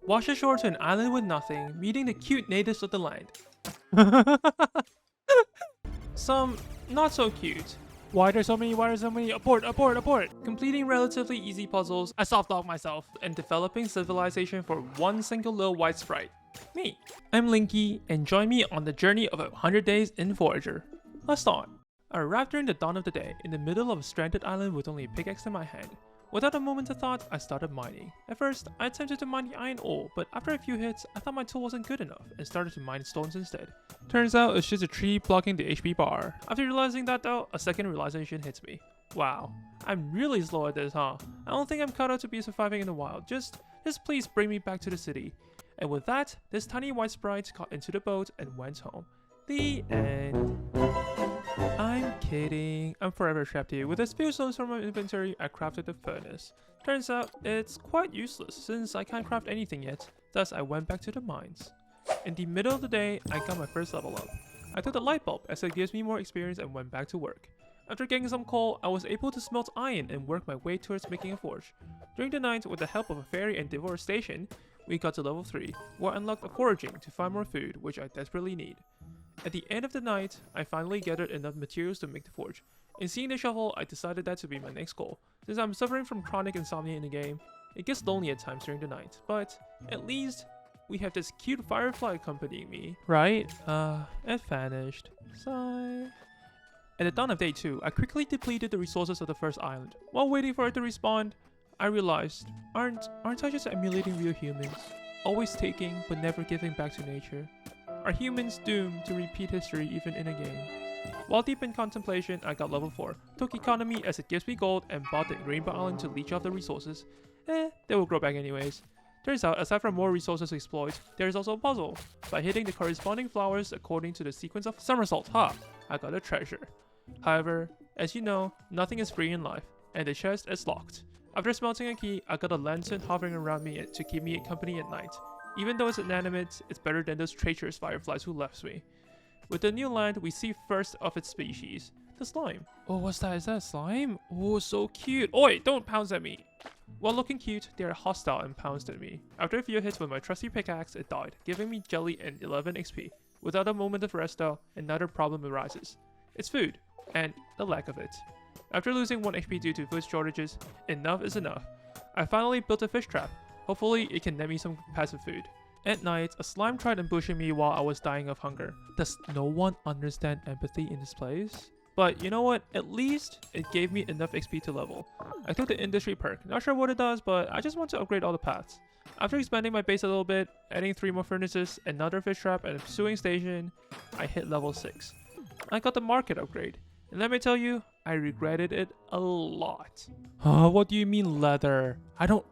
Wash ashore to an island with nothing, meeting the cute natives of the land. Some not so cute. Why are there so many? Why are there so many? Abort, abort, abort. Completing relatively easy puzzles, I soft-locked myself, and developing civilization for one single little white sprite. Me. I'm Linky, and join me on the journey of 100 days in Forager. Let's start. I arrived during the dawn of the day, in the middle of a stranded island with only a pickaxe in my hand. Without a moment of thought, I started mining. At first, I attempted to mine the iron ore, but after a few hits, I thought my tool wasn't good enough and started to mine stones instead. Turns out it's just a tree blocking the HP bar. After realizing that though, a second realization hits me. Wow, I'm really slow at this, huh? I don't think I'm cut out to be surviving in the wild. Just please bring me back to the city. And with that, this tiny white sprite got into the boat and went home. The end. I'm kidding. I'm forever trapped here. With a few stones from my inventory, I crafted a furnace. Turns out, it's quite useless since I can't craft anything yet. Thus, I went back to the mines. In the middle of the day, I got my first level up. I took the light bulb as it gives me more experience and went back to work. After getting some coal, I was able to smelt iron and work my way towards making a forge. During the night, with the help of a fairy and deforestation, we got to level 3, where I unlocked a foraging to find more food, which I desperately need. At the end of the night, I finally gathered enough materials to make the forge. In seeing the shovel, I decided that to be my next goal. Since I'm suffering from chronic insomnia in the game, it gets lonely at times during the night, but at least we have this cute firefly accompanying me. Right? It vanished. Sigh. At the dawn of day 2, I quickly depleted the resources of the first island. While waiting for it to respawn, I realized, aren't I just emulating real humans? Always taking, but never giving back to nature. Are humans doomed to repeat history even in a game? While deep in contemplation, I got level 4, took economy as it gives me gold, and bought the Rainbow Island to leech off the resources. They will grow back anyways. Turns out, aside from more resources to exploit, there is also a puzzle. By hitting the corresponding flowers according to the sequence of somersault, I got a treasure. However, as you know, nothing is free in life, and the chest is locked. After smelting a key, I got a lantern hovering around me to keep me company at night. Even though it's inanimate, it's better than those treacherous fireflies who left me. With the new land, we see first of its species, the slime. Oh, what's that? Is that a slime? Oh, so cute. Oi, don't pounce at me. While looking cute, they are hostile and pounced at me. After a few hits with my trusty pickaxe, it died, giving me jelly and 11 XP. Without a moment of rest though, another problem arises. It's food, and the lack of it. After losing 1 HP due to food shortages, enough is enough. I finally built a fish trap. Hopefully, it can net me some passive food. At night, a slime tried ambushing me while I was dying of hunger. Does no one understand empathy in this place? But you know what? At least it gave me enough XP to level. I took the industry perk. Not sure what it does, but I just want to upgrade all the paths. After expanding my base a little bit, adding 3 more furnaces, another fish trap, and a sewing station, I hit level 6. I got the market upgrade. And let me tell you, I regretted it a lot. What do you mean leather?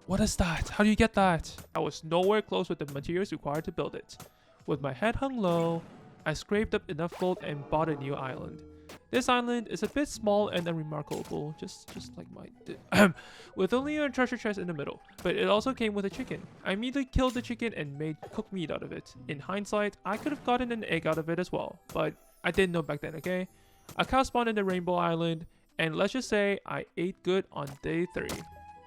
What is that? How do you get that? I was nowhere close with the materials required to build it. With my head hung low, I scraped up enough gold and bought a new island. This island is a bit small and unremarkable, just like my with only a treasure chest in the middle, but it also came with a chicken. I immediately killed the chicken and made cooked meat out of it. In hindsight, I could have gotten an egg out of it as well, but I didn't know back then, okay? A cow spawned in the Rainbow Island, and let's just say I ate good on day 3.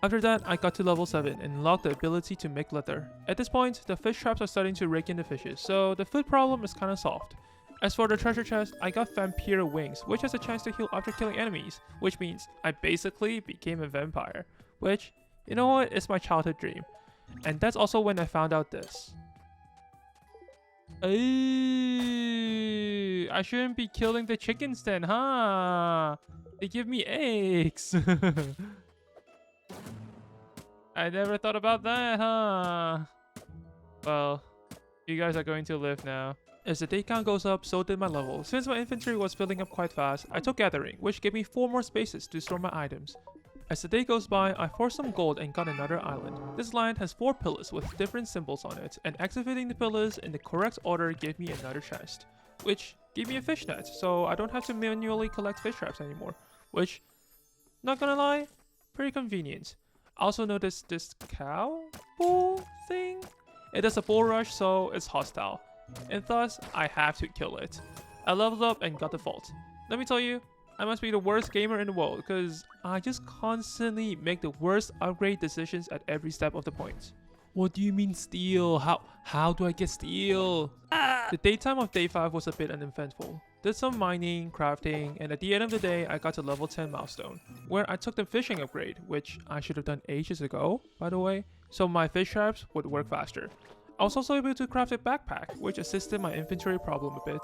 After that, I got to level 7 and unlocked the ability to make leather. At this point, the fish traps are starting to rake in the fishes, so the food problem is kinda solved. As for the treasure chest, I got vampire wings, which has a chance to heal after killing enemies, which means I basically became a vampire. Which, you know what, is my childhood dream. And that's also when I found out this. I shouldn't be killing the chickens then, huh? They give me eggs. I never thought about that, huh? Well, you guys are going to live now. As the day count goes up, so did my level. Since my inventory was filling up quite fast, I took gathering, which gave me 4 more spaces to store my items. As the day goes by, I forced some gold and got another island. This land has 4 pillars with different symbols on it, and activating the pillars in the correct order gave me another chest, which gave me a fish net, so I don't have to manually collect fish traps anymore, which, not gonna lie, pretty convenient. I also noticed this cow bull thing. It does a bull rush, so it's hostile, and thus I have to kill it. I leveled up and got the vault. Let me tell you, I must be the worst gamer in the world because I just constantly make the worst upgrade decisions at every step of the point. What do you mean steal? How do I get steel? The daytime of day 5 was a bit uneventful. Did some mining, crafting, and at the end of the day, I got to level 10 milestone, where I took the fishing upgrade, which I should have done ages ago, by the way, so my fish traps would work faster. I was also able to craft a backpack, which assisted my inventory problem a bit.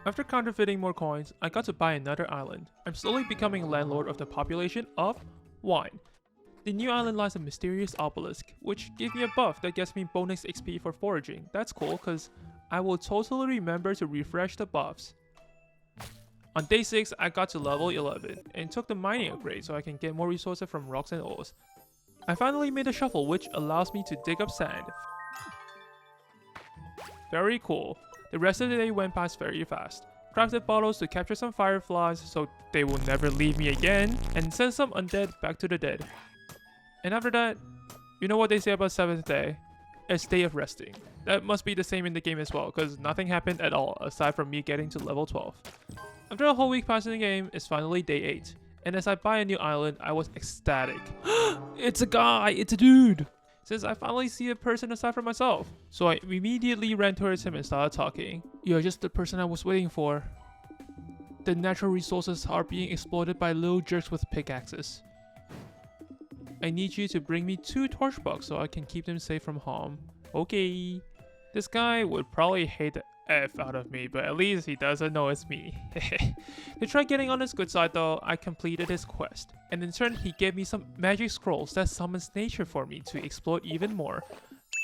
After counterfeiting more coins, I got to buy another island. I'm slowly becoming landlord of the population of wine. The new island lies a mysterious obelisk, which gave me a buff that gets me bonus XP for foraging. That's cool, cause I will totally remember to refresh the buffs. On day 6, I got to level 11 and took the mining upgrade so I can get more resources from rocks and ores. I finally made a shovel which allows me to dig up sand. Very cool. The rest of the day went past very fast. Crafted bottles to capture some fireflies so they will never leave me again, and sent some undead back to the dead. And after that, you know what they say about 7th day? A day of resting. That must be the same in the game as well, because nothing happened at all aside from me getting to level 12. After a whole week passing the game, it's finally day 8. And as I buy a new island, I was ecstatic. It's a guy! It's a dude! Since I finally see a person aside from myself. So I immediately ran towards him and started talking. You're just the person I was waiting for. The natural resources are being exploited by little jerks with pickaxes. I need you to bring me 2 torchbugs so I can keep them safe from harm. Okay. This guy would probably hate the F out of me, but at least he doesn't know it's me. To try getting on his good side though, I completed his quest. And in turn, he gave me some magic scrolls that summons nature for me to exploit even more.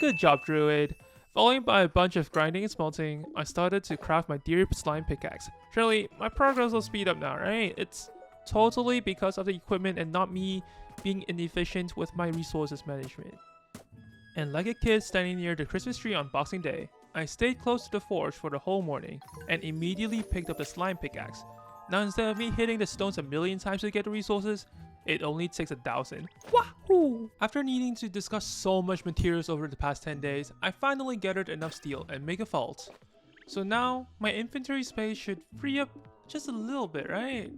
Good job, druid. Followed by a bunch of grinding and smelting, I started to craft my dear slime pickaxe. Surely, my progress will speed up now, right? It's totally because of the equipment and not me being inefficient with my resources management. And like a kid standing near the Christmas tree on Boxing Day, I stayed close to the forge for the whole morning and immediately picked up the slime pickaxe. Now instead of me hitting the stones a million times to get the resources, it only takes 1,000. Wahoo! After needing to discuss so much materials over the past 10 days, I finally gathered enough steel and make a vault. So now, my inventory space should free up just a little bit, right?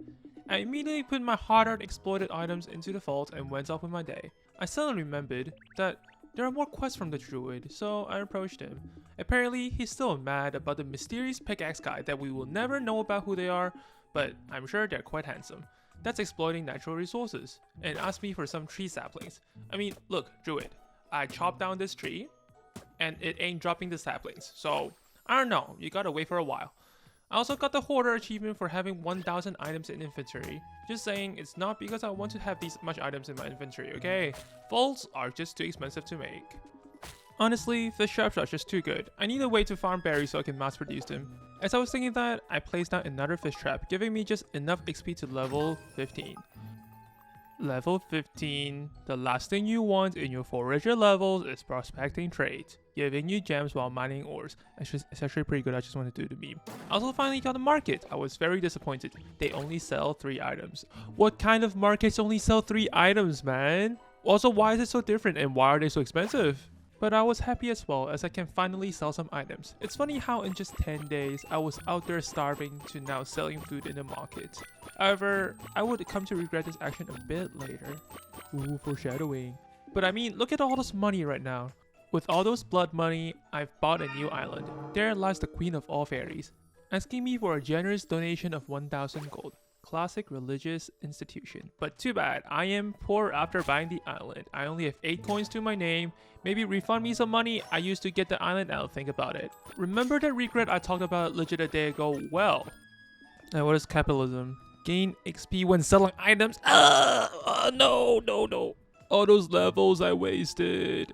I immediately put my hard-earned exploited items into the vault and went off with my day. I suddenly remembered that there are more quests from the druid, so I approached him. Apparently, he's still mad about the mysterious pickaxe guy that we will never know about who they are, but I'm sure they're quite handsome. That's exploiting natural resources, and asked me for some tree saplings. I mean, look, druid, I chopped down this tree, and it ain't dropping the saplings, so I don't know, you gotta wait for a while. I also got the Hoarder achievement for having 1,000 items in inventory. Just saying, it's not because I want to have these much items in my inventory, okay? Vaults are just too expensive to make. Honestly, fish traps are just too good. I need a way to farm berries so I can mass produce them. As I was thinking that, I placed down another fish trap, giving me just enough XP to level 15. Level 15. The last thing you want in your Forager levels is prospecting trade, giving you gems while mining ores. It's actually pretty good, I just wanted to do the meme. I also finally got a market. I was very disappointed. They only sell 3 items. What kind of markets only sell 3 items, man? Also, why is it so different and why are they so expensive? But I was happy as well as I can finally sell some items. It's funny how in just 10 days, I was out there starving to now selling food in the market. However, I would come to regret this action a bit later. Ooh, foreshadowing. But I mean, look at all this money right now. With all those blood money, I've bought a new island. There lies the queen of all fairies, asking me for a generous donation of 1,000 gold. Classic religious institution. But too bad, I am poor after buying the island. I only have 8 coins to my name. Maybe refund me some money I used to get the island, I'll think about it. Remember that regret I talked about legit a day ago? Well, and what is capitalism? Gain XP when selling items? No. All those levels I wasted.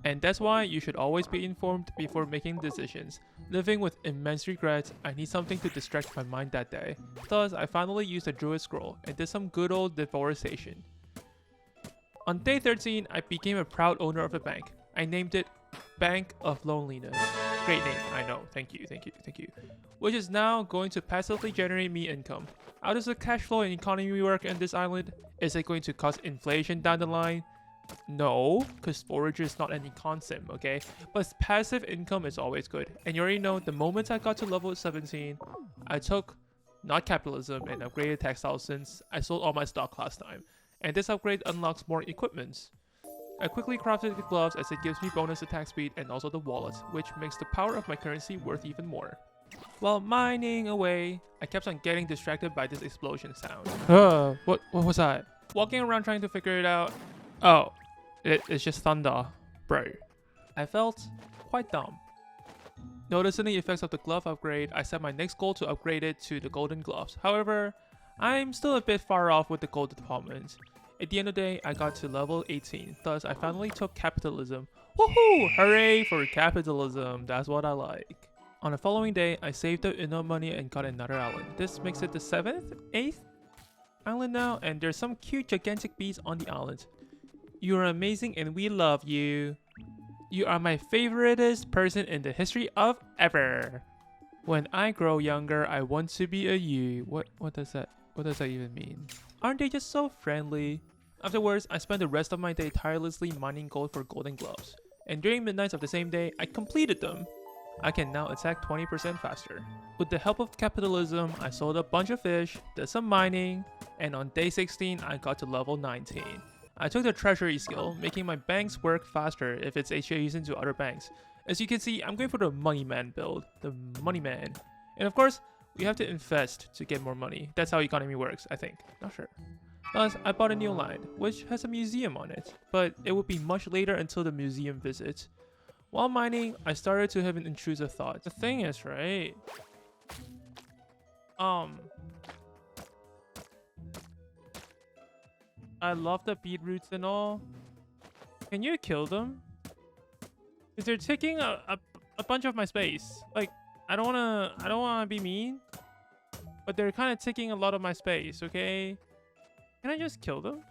And that's why you should always be informed before making decisions. Living with immense regret, I need something to distract my mind that day. Thus, I finally used a druid scroll and did some good old deforestation. On day 13, I became a proud owner of a bank. I named it Bank of Loneliness. Great name, I know. Thank you. Which is now going to passively generate me income. How does the cash flow and economy work in this island? Is it going to cause inflation down the line? No, because Forager is not any concept, okay? But passive income is always good. And you already know, the moment I got to level 17, I took, not capitalism, and upgraded textiles since I sold all my stock last time. And this upgrade unlocks more equipments. I quickly crafted the gloves as it gives me bonus attack speed and also the wallet, which makes the power of my currency worth even more. While mining away, I kept on getting distracted by this explosion sound. What was that? Walking around trying to figure it out. Oh, it's just thunder, bro. I felt quite dumb. Noticing the effects of the glove upgrade, I set my next goal to upgrade it to the golden gloves. However, I'm still a bit far off with the gold department. At the end of the day, I got to level 18, thus I finally took capitalism. Woohoo! Hooray for capitalism, that's what I like. On the following day, I saved up enough money and got another island. This makes it the 7th, 8th island now, and there's some cute gigantic bees on the island. You are amazing and we love you. You are my favoriteest person in the history of ever. When I grow younger, I want to be a you. What does that even mean? Aren't they just so friendly? Afterwards, I spent the rest of my day tirelessly mining gold for golden gloves. And during midnights of the same day, I completed them. I can now attack 20% faster. With the help of capitalism, I sold a bunch of fish, did some mining, and on day 16, I got to level 19. I took the treasury skill, making my banks work faster if it's adjacent to other banks. As you can see, I'm going for the money man build, the money man. And of course, we have to invest to get more money. That's how economy works, I think. Not sure. Thus, I bought a new land, which has a museum on it, but it would be much later until the museum visit. While mining, I started to have an intrusive thought. The thing is, right? I love the beetroots and all. Can you kill them? Because they're taking a bunch of my space. Like, I don't wanna be mean, but they're kind of taking a lot of my space. Okay, can I just kill them?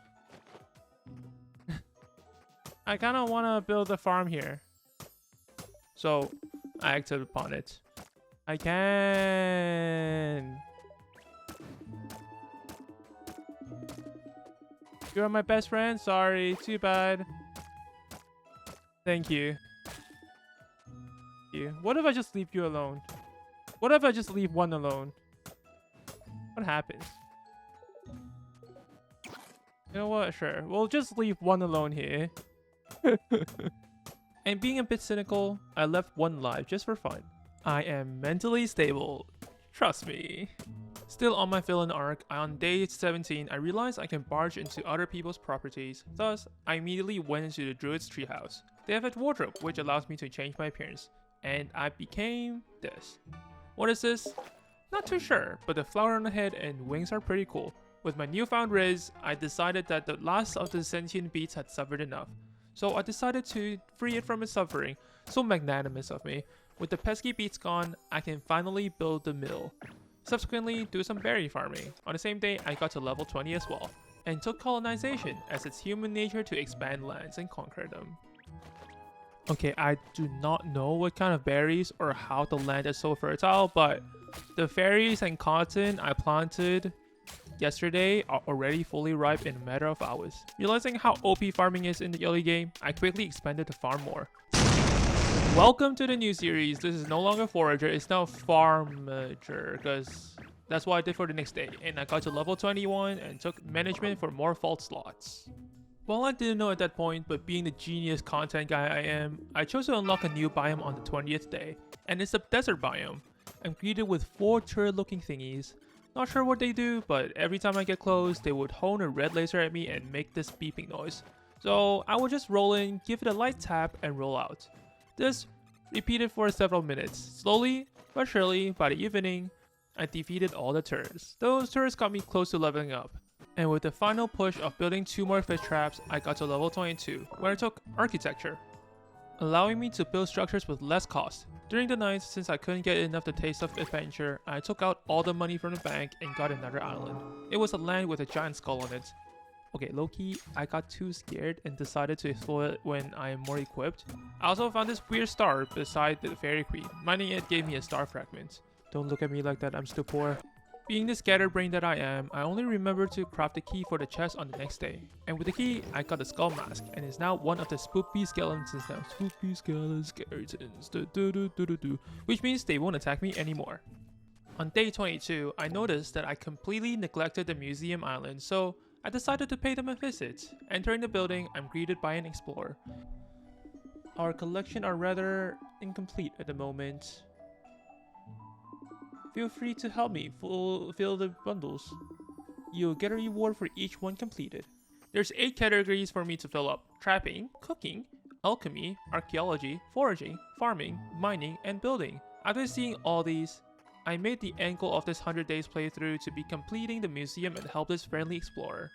I kind of want to build a farm here, so I acted upon it. I can. You are my best friend. Sorry, too bad. Thank you. What if I just leave you alone? What if I just leave one alone? What happens? You know what? Sure. We'll just leave one alone here. And being a bit cynical, I left one live just for fun. I am mentally stable. Trust me. Still on my villain arc, on day 17, I realized I can barge into other people's properties. Thus, I immediately went into the druid's treehouse. They have a wardrobe, which allows me to change my appearance. And I became this. What is this? Not too sure, but the flower on the head and wings are pretty cool. With my newfound riz, I decided that the last of the sentient beasts had suffered enough. So I decided to free it from its suffering. So magnanimous of me. With the pesky beasts gone, I can finally build the mill. Subsequently, do some berry farming. On the same day, I got to level 20 as well. And took colonization, as it's human nature to expand lands and conquer them. Okay, I do not know what kind of berries or how the land is so fertile, but the berries and cotton I planted yesterday are already fully ripe in a matter of hours. Realizing how OP farming is in the early game, I quickly expanded the farm more. Welcome to the new series. This is no longer Forager, it's now Farmager, because that's what I did for the next day. And I got to level 21 and took management for more vault slots. Well, I didn't know at that point, but being the genius content guy I am, I chose to unlock a new biome on the 20th day, and it's the desert biome. I'm greeted with 4 turret-looking thingies. Not sure what they do, but every time I get close, they would hone a red laser at me and make this beeping noise. So I would just roll in, give it a light tap, and roll out. This repeated for several minutes. Slowly but surely, by the evening, I defeated all the turrets. Those turrets got me close to leveling up. And with the final push of building 2 more fish traps, I got to level 22, where I took architecture, allowing me to build structures with less cost. During the nights, since I couldn't get enough the taste of adventure, I took out all the money from the bank and got another island. It was a land with a giant skull on it. Okay, low-key, I got too scared and decided to explore it when I am more equipped. I also found this weird star beside the fairy queen. Mining it gave me a star fragment. Don't look at me like that, I'm still poor. Being the scatterbrain that I am, I only remembered to craft the key for the chest on the next day. And with the key, I got the skull mask, and is now one of the spoopy skeletons now. Spoopy skeletons, which means they won't attack me anymore. On day 22, I noticed that I completely neglected the museum island, so I decided to pay them a visit. Entering the building, I'm greeted by an explorer. Our collection are rather incomplete at the moment. Feel free to help me fill the bundles. You'll get a reward for each one completed. There's 8 categories for me to fill up: trapping, cooking, alchemy, archaeology, foraging, farming, mining, and building. After seeing all these, I made the end goal of this 100 days playthrough to be completing the museum and help this friendly explorer.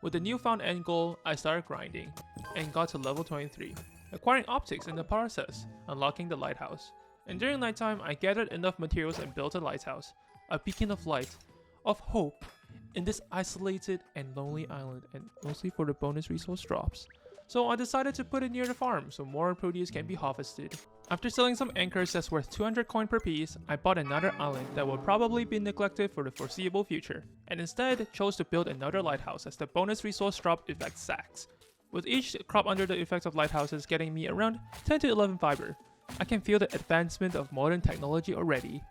With the newfound end goal, I started grinding and got to level 23, acquiring optics in the process, unlocking the lighthouse. And during nighttime, I gathered enough materials and built a lighthouse, a beacon of light, of hope, in this isolated and lonely island, and mostly for the bonus resource drops. So I decided to put it near the farm so more produce can be harvested. After selling some anchors that's worth 200 coin per piece, I bought another island that will probably be neglected for the foreseeable future, and instead chose to build another lighthouse as the bonus resource drop effect sacks, with each crop under the effect of lighthouses getting me around 10 to 11 fiber. I can feel the advancement of modern technology already.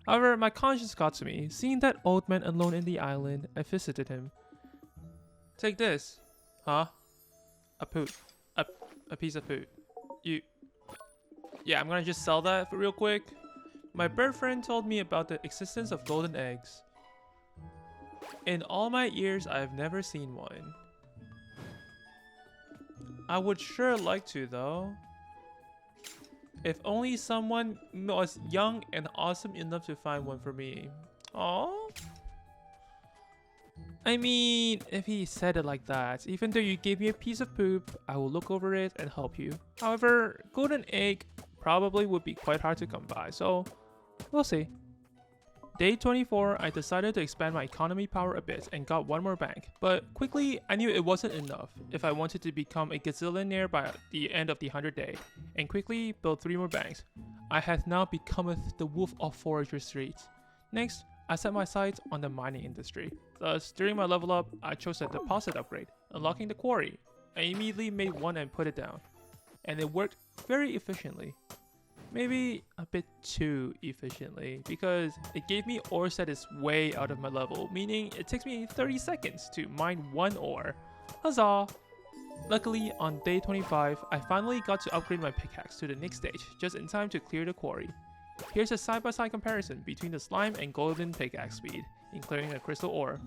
However, my conscience got to me. Seeing that old man alone in the island, I visited him. Take this. Huh? A poop. A piece of food. Yeah, I'm gonna just sell that for real quick. My bird friend told me about the existence of golden eggs. In all my years, I've never seen one. I would sure like to though. If only someone was young and awesome enough to find one for me. Aww. I mean, if he said it like that, even though you gave me a piece of poop, I will look over it and help you. However, golden egg probably would be quite hard to come by, so we'll see. Day 24, I decided to expand my economy power a bit and got one more bank, but quickly I knew it wasn't enough if I wanted to become a gazillionaire by the end of the 100th day, and quickly built 3 more banks. I had now becometh the wolf of Forager Street. Next, I set my sights on the mining industry. Thus, during my level up, I chose a deposit upgrade, unlocking the quarry. I immediately made one and put it down, and it worked very efficiently. Maybe a bit too efficiently, because it gave me ores that is way out of my level, meaning it takes me 30 seconds to mine 1 ore. Huzzah! Luckily, on day 25, I finally got to upgrade my pickaxe to the next stage, just in time to clear the quarry. Here's a side-by-side comparison between the slime and golden pickaxe speed in clearing a crystal ore.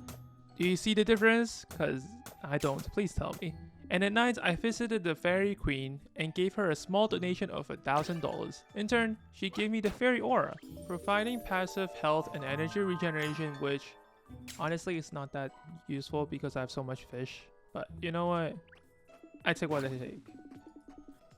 Do you see the difference? Cause I don't, please tell me. And at night, I visited the fairy queen and gave her a small donation of $1,000. In turn, she gave me the fairy aura, providing passive health and energy regeneration, which honestly is not that useful because I have so much fish. But you know what? I take what I take.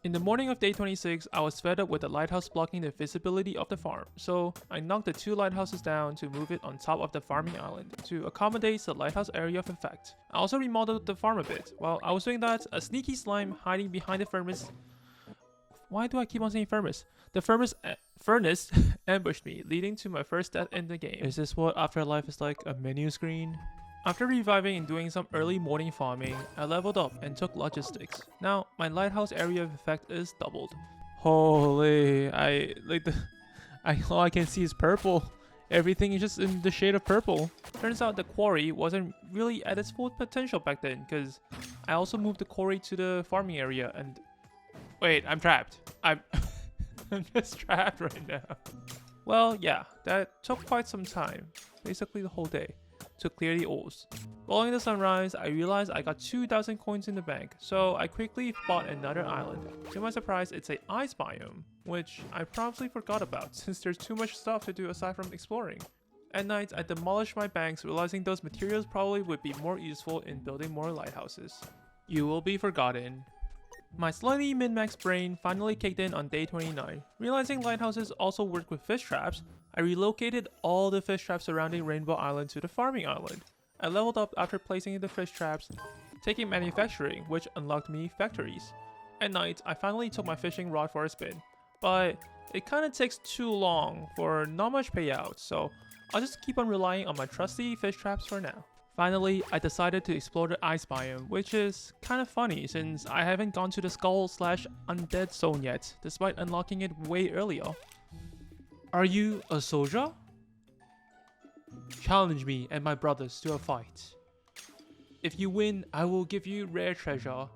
In the morning of day 26, I was fed up with the lighthouse blocking the visibility of the farm, so I knocked the 2 lighthouses down to move it on top of the farming island to accommodate the lighthouse area of effect. I also remodeled the farm a bit. While I was doing that, a sneaky slime hiding behind the furnace... Why do I keep on saying furnace? The furnace ambushed me, leading to my first death in the game. Is this what afterlife is like, a menu screen? After reviving and doing some early morning farming, I leveled up and took logistics. Now, my lighthouse area of effect is doubled. Holy, all I can see is purple. Everything is just in the shade of purple. Turns out the quarry wasn't really at its full potential back then, because I also moved the quarry to the farming area and... Wait, I'm trapped. I'm just trapped right now. Well, yeah, that took quite some time. Basically the whole day to clear the ores. Following the sunrise, I realized I got 2,000 coins in the bank, so I quickly bought another island. To my surprise, it's an ice biome, which I promptly forgot about since there's too much stuff to do aside from exploring. At night, I demolished my banks, realizing those materials probably would be more useful in building more lighthouses. You will be forgotten. My slightly min-max brain finally kicked in on day 29. Realizing lighthouses also work with fish traps, I relocated all the fish traps surrounding Rainbow Island to the farming island. I leveled up after placing the fish traps, taking manufacturing, which unlocked me factories. At night, I finally took my fishing rod for a spin, but it kinda takes too long for not much payout, so I'll just keep on relying on my trusty fish traps for now. Finally, I decided to explore the ice biome, which is kinda funny since I haven't gone to the skull/undead zone yet, despite unlocking it way earlier. Are you a soldier? Challenge me and my brothers to a fight. If you win, I will give you rare treasure.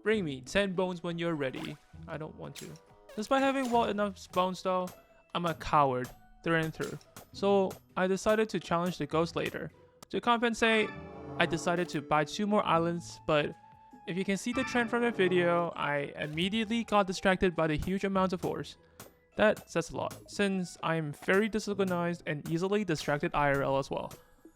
Bring me 10 bones when you're ready. I don't want to. Despite having well enough bones though, I'm a coward through and through. So I decided to challenge the ghost later. To compensate, I decided to buy 2 more islands, but if you can see the trend from the video, I immediately got distracted by the huge amount of ores. That says a lot, since I am very disorganized and easily distracted IRL as well.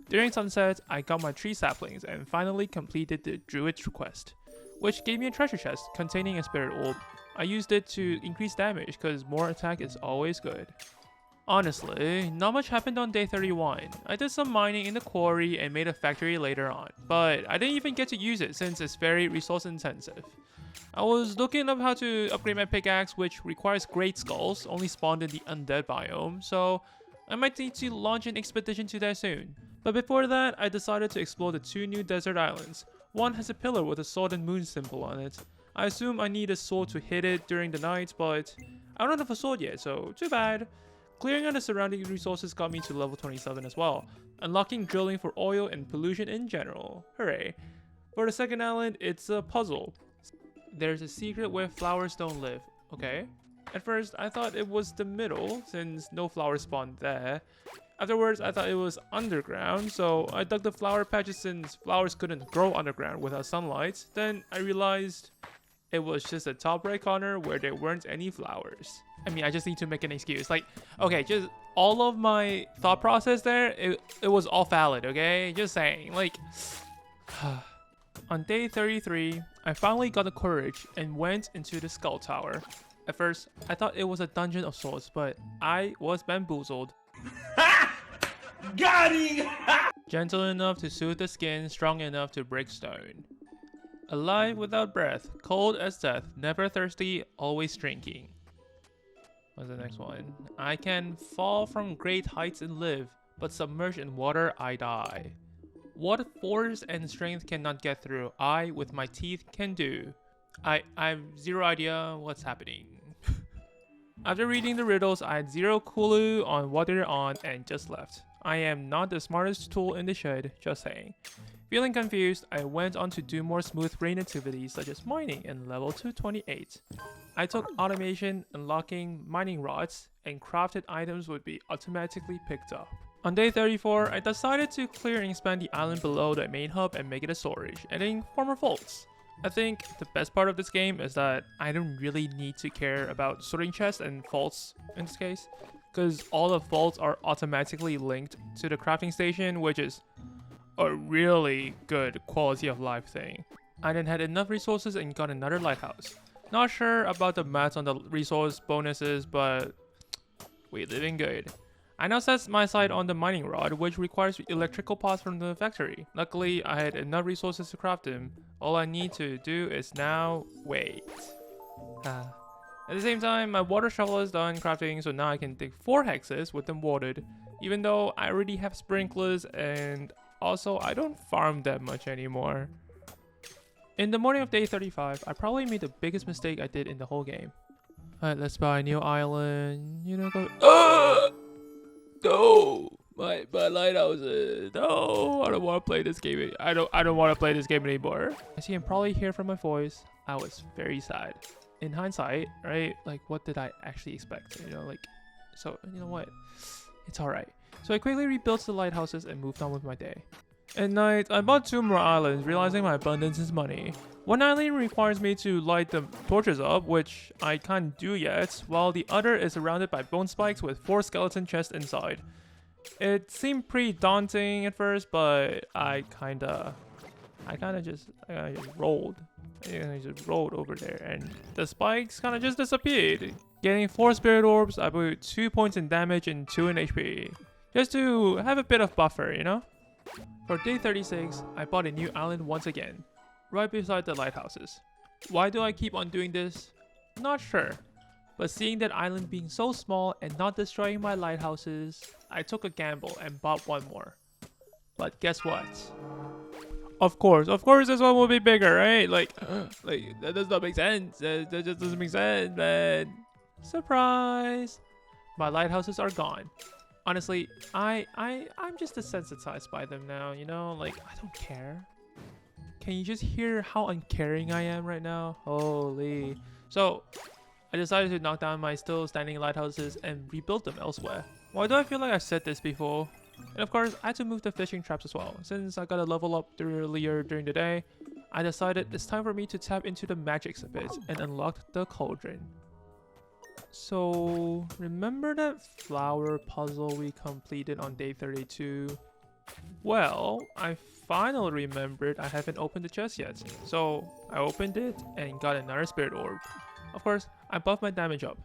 During sunset, I got my 3 saplings and finally completed the druid's request, which gave me a treasure chest containing a spirit orb. I used it to increase damage cause more attack is always good. Honestly, not much happened on day 31. I did some mining in the quarry and made a factory later on, but I didn't even get to use it since it's very resource intensive. I was looking up how to upgrade my pickaxe, which requires great skulls, only spawned in the undead biome, so I might need to launch an expedition to there soon. But before that, I decided to explore the 2 new desert islands. One has a pillar with a sword and moon symbol on it. I assume I need a sword to hit it during the night, but I don't have a sword yet, so too bad. Clearing out the surrounding resources got me to level 27 as well, unlocking drilling for oil and pollution in general. Hooray. For the second island, it's a puzzle. There's a secret where flowers don't live, okay? At first, I thought it was the middle, since no flowers spawned there. Afterwards, I thought it was underground, so I dug the flower patches since flowers couldn't grow underground without sunlight. Then I realized it was just the top right corner where there weren't any flowers. I mean, I just need to make an excuse. Like, okay, just all of my thought process there, it was all valid, okay? Just saying, like... On day 33, I finally got the courage and went into the Skull Tower. At first, I thought it was a dungeon of sorts, but I was bamboozled. Got him! Gentle enough to soothe the skin, strong enough to break stone. Alive without breath, cold as death, never thirsty, always drinking. What's the next one? I can fall from great heights and live, but submerged in water I die. What force and strength cannot get through, I with my teeth can do. I have zero idea what's happening. After reading the riddles, I had zero clue on what they're on and just left. I am not the smartest tool in the shed, just saying. Feeling confused, I went on to do more smooth brain activities such as mining in level 228. I took automation, unlocking mining rods, and crafted items would be automatically picked up. On day 34, I decided to clear and expand the island below the main hub and make it a storage, adding 4 more vaults. I think the best part of this game is that I don't really need to care about sorting chests and vaults in this case, because all the vaults are automatically linked to the crafting station, which is a really good quality of life thing. I then had enough resources and got another lighthouse. Not sure about the maths on the resource bonuses, but we living good. I now set my sight on the mining rod, which requires electrical parts from the factory. Luckily, I had enough resources to craft them. All I need to do is now wait. At the same time, my water shovel is done crafting, so now I can dig 4 hexes with them watered, even though I already have sprinklers and also I don't farm that much anymore. In the morning of day 35, I probably made the biggest mistake I did in the whole game. Alright, let's buy a new island. You know, go. No, my lighthouses. No, I don't want to play this game. I don't want to play this game anymore. As you can probably hear from my voice, I was very sad. In hindsight, right? Like, what did I actually expect? You know, like, so you know what? It's alright. So I quickly rebuilt the lighthouses and moved on with my day. At night, I bought 2 more islands, realizing my abundance is money. One island requires me to light the torches up, which I can't do yet, while the other is surrounded by bone spikes with 4 skeleton chests inside. It seemed pretty daunting at first, but I kinda just rolled. I just rolled over there, and the spikes kinda just disappeared. Getting 4 spirit orbs, I put 2 points in damage and 2 in HP, just to have a bit of buffer, you know? For day 36, I bought a new island once again, right beside the lighthouses. Why do I keep on doing this? Not sure, but seeing that island being so small and not destroying my lighthouses, I took a gamble and bought 1 more. But guess what? Of course this one will be bigger, right? Like that does not make sense. That just doesn't make sense, man. Surprise! My lighthouses are gone. honestly, I'm just desensitized by them now, you know? Like, I don't care. Can you just hear how uncaring I am right now? Holy. So, I decided to knock down my still standing lighthouses and rebuild them elsewhere. Why do I feel like I've said this before? And of course, I had to move the fishing traps as well. Since I got a level up earlier during the day, I decided it's time for me to tap into the magics of it and unlock the cauldron. So, remember that flower puzzle we completed on day 32? Well, I finally remembered I haven't opened the chest yet. So, I opened it and got another spirit orb. Of course, I buffed my damage up.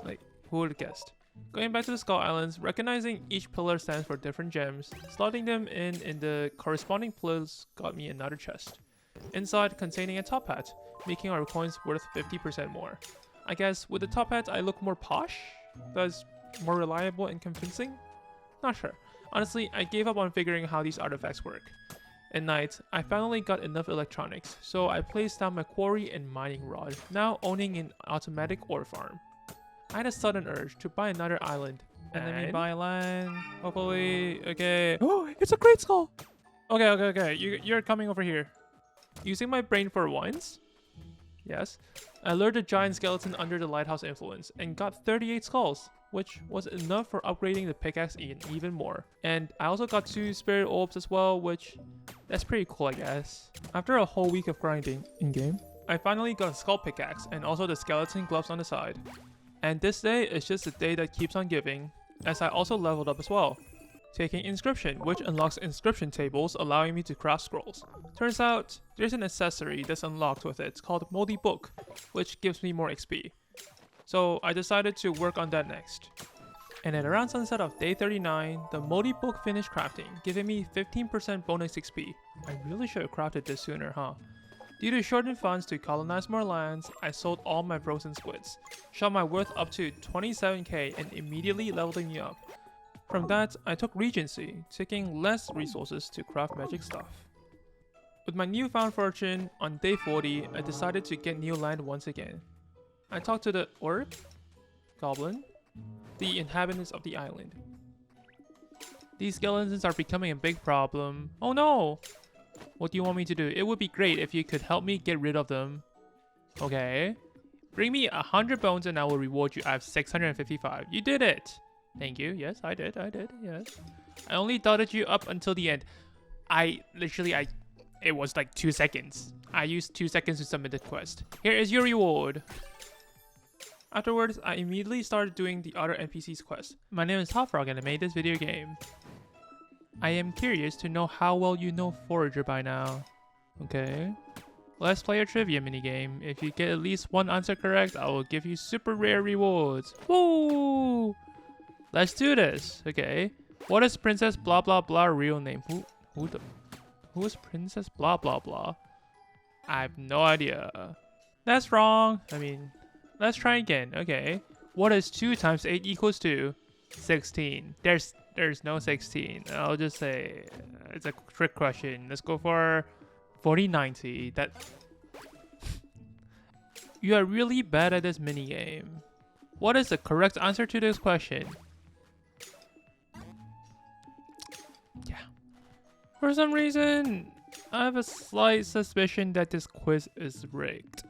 Like, who would have guessed? Going back to the Skull Islands, recognizing each pillar stands for different gems, slotting them in the corresponding pillars got me another chest. Inside containing a top hat, making our coins worth 50% more. I guess with the top hat I look more posh? Thus more reliable and convincing? Not sure. Honestly, I gave up on figuring how these artifacts work. At night, I finally got enough electronics, so I placed down my quarry and mining rod, now owning an automatic ore farm. I had a sudden urge to buy another island, and then we buy land, hopefully, okay. Oh, it's a great skull. Okay, you're coming over here. Using my brain for once? Yes. I lured a giant skeleton under the lighthouse influence, and got 38 skulls, which was enough for upgrading the pickaxe even more. And I also got 2 spirit orbs as well, which, that's pretty cool I guess. After a whole week of grinding in-game, I finally got a skull pickaxe and also the skeleton gloves on the side. And this day is just a day that keeps on giving, as I also leveled up as well. Taking inscription, which unlocks inscription tables, allowing me to craft scrolls. Turns out, there's an accessory that's unlocked with it called Moldy Book, which gives me more XP. So I decided to work on that next. And at around sunset of day 39, the Moldy Book finished crafting, giving me 15% bonus XP. I really should have crafted this sooner, huh? Due to shortened funds to colonize more lands, I sold all my frozen squids, shot my worth up to 27k and immediately leveled me up. From that, I took Regency, taking less resources to craft magic stuff. With my newfound fortune, on day 40, I decided to get new land once again. I talked to the orc, goblin, the inhabitants of the island. These skeletons are becoming a big problem. Oh no! What do you want me to do? It would be great if you could help me get rid of them. Okay. Bring me 100 bones and I will reward you. I have 655. You did it! Thank you. Yes, I did, yes. I only dotted you up until the end. It was like 2 seconds. I used 2 seconds to submit the quest. Here is your reward. Afterwards, I immediately started doing the other NPC's quest. My name is Hot Frog and I made this video game. I am curious to know how well you know Forager by now. Okay. Let's play a trivia minigame. If you get at least one answer correct, I will give you super rare rewards. Woo! Let's do this. Okay. What is Princess blah blah blah real name? Who is Princess blah blah blah? I have no idea. That's wrong. I mean, let's try again. Okay. What is 2 times 8 equals to? 16. There's no 16. I'll just say it's a trick question. Let's go for 4090. That you are really bad at this minigame. What is the correct answer to this question? Yeah. For some reason, I have a slight suspicion that this quiz is rigged.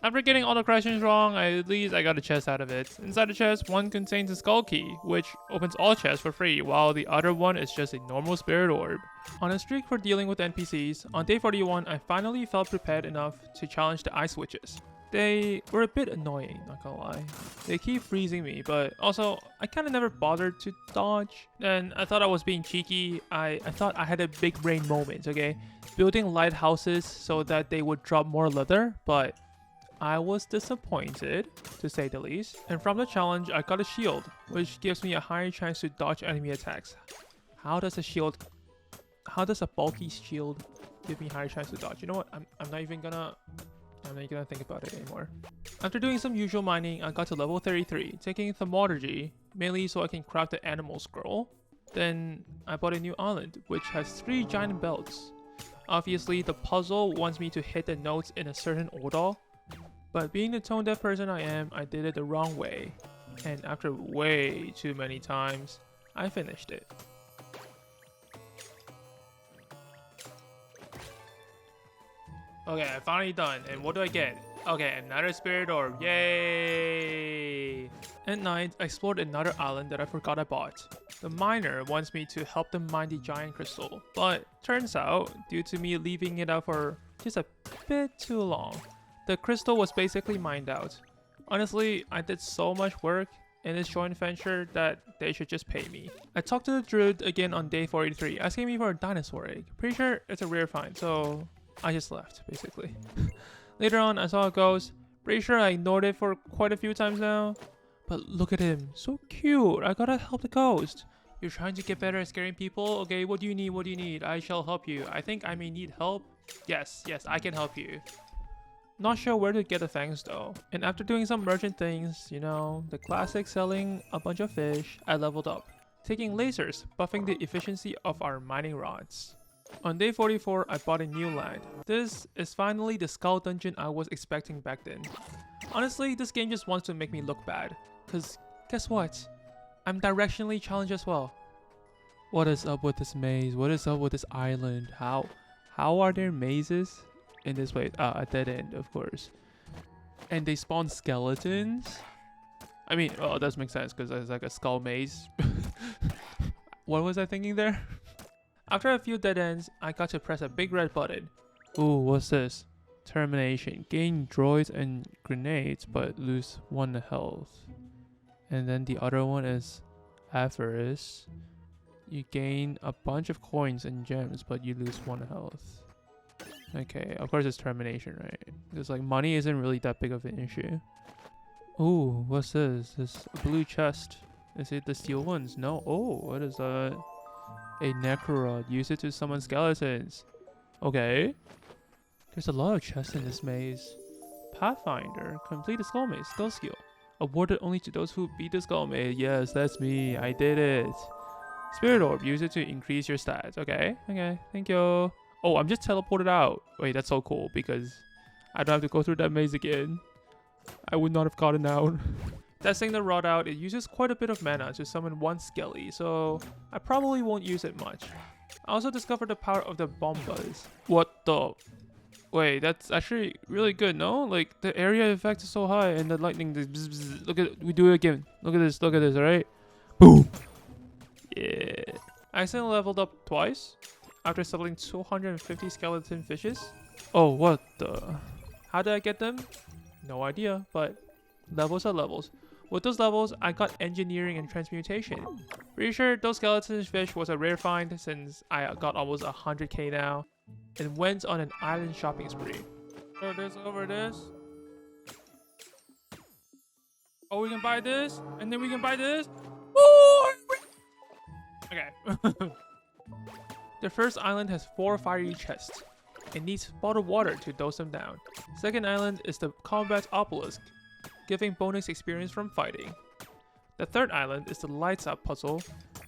After getting all the questions wrong, at least I got a chest out of it. Inside the chest, one contains a skull key, which opens all chests for free, while the other one is just a normal spirit orb. On a streak for dealing with NPCs, on day 41, I finally felt prepared enough to challenge the ice witches. They were a bit annoying, not gonna lie. They keep freezing me, but also, I kinda never bothered to dodge. And I thought I was being cheeky. I thought I had a big brain moment, okay? Building lighthouses so that they would drop more leather, but I was disappointed, to say the least. And from the challenge, I got a shield, which gives me a higher chance to dodge enemy attacks. How does a bulky shield give me higher chance to dodge? You know what? I'm not even gonna think about it anymore. After doing some usual mining, I got to level 33, taking Thaumaturgy, mainly so I can craft the animal scroll. Then I bought a new island, which has 3 giant belts. Obviously, the puzzle wants me to hit the notes in a certain order, but being the tone deaf person I am, I did it the wrong way. And after way too many times, I finished it. Okay, I'm finally done. And what do I get? Okay, another spirit orb. Yay! At night, I explored another island that I forgot I bought. The miner wants me to help them mine the giant crystal, but turns out, due to me leaving it out for just a bit too long, the crystal was basically mined out. Honestly, I did so much work in this joint venture that they should just pay me. I talked to the druid again on day 43, asking me for a dinosaur egg. Pretty sure it's a rare find, so I just left, basically. Later on, I saw a ghost. Pretty sure I ignored it for quite a few times now. But look at him, so cute. I gotta help the ghost. You're trying to get better at scaring people? Okay, what do you need? What do you need? I shall help you. I think I may need help. Yes, I can help you. Not sure where to get the fangs though. And after doing some merchant things, you know, the classic selling a bunch of fish, I leveled up. Taking lasers, buffing the efficiency of our mining rods. On day 44, I bought a new land. This is finally the skull dungeon I was expecting back then. Honestly, this game just wants to make me look bad. Cause guess what? I'm directionally challenged as well. What is up with this maze? What is up with this island? How are there mazes in this place? A dead end, of course. And they spawn skeletons? I mean, well, it does make sense because it's like a skull maze. What was I thinking there? After a few dead ends, I got to press a big red button. Ooh, what's this? Termination. Gain droids and grenades, but lose 1 health. And then the other one is avarice. You gain a bunch of coins and gems, but you lose 1 health. Okay, of course it's termination, right? Because like money isn't really that big of an issue. Ooh, what's this? This blue chest. Is it the steel ones? No. Oh, what is that? A necro rod. Use it to summon skeletons. Okay. There's a lot of chests in this maze. Pathfinder. Complete the skull maze. Skull skill. Awarded only to those who beat the skull maze. Yes, that's me. I did it. Spirit orb. Use it to increase your stats. Okay. Okay. Thank you. Oh, I'm just teleported out. Wait, that's so cool because I don't have to go through that maze again. I would not have gotten out. Testing the rod out, it uses quite a bit of mana to summon 1 skelly, so I probably won't use it much. I also discovered the power of the bombas. What the? Wait, that's actually really good, no? Like, the area effect is so high and the lightning, bzz, bzz, look at, we do it again. Look at this, alright? Boom! Yeah. I accidentally leveled up twice after settling 250 skeleton fishes. Oh, what the? How did I get them? No idea, but levels are levels. With those levels, I got engineering and transmutation. Pretty sure those skeleton fish was a rare find since I got almost 100k now. And went on an island shopping spree. Over this. Oh, we can buy this, and then we can buy this. Ooh! Okay. The first island has 4 fiery chests. It needs bottled water to dose them down. Second island is the combat obelisk, giving bonus experience from fighting. The third island is the lights up puzzle.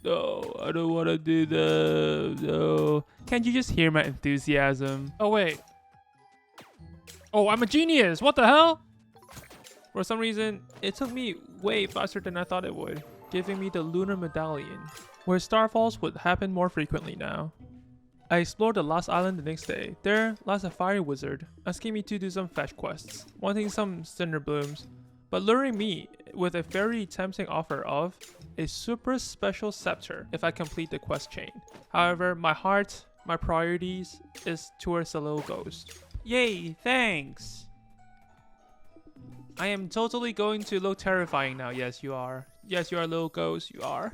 No, I don't want to do that. No. Can't you just hear my enthusiasm? Oh wait. Oh, I'm a genius. What the hell? For some reason, it took me way faster than I thought it would, giving me the lunar medallion, where starfalls would happen more frequently now. I explored the last island the next day. There lies a fiery wizard, asking me to do some fetch quests, wanting some cinder blooms, but luring me with a very tempting offer of a super special scepter if I complete the quest chain. However, my heart, my priorities is towards the little ghost. Yay, thanks! I am totally going to look terrifying now. Yes, you are. Yes, you are, little ghost. You are.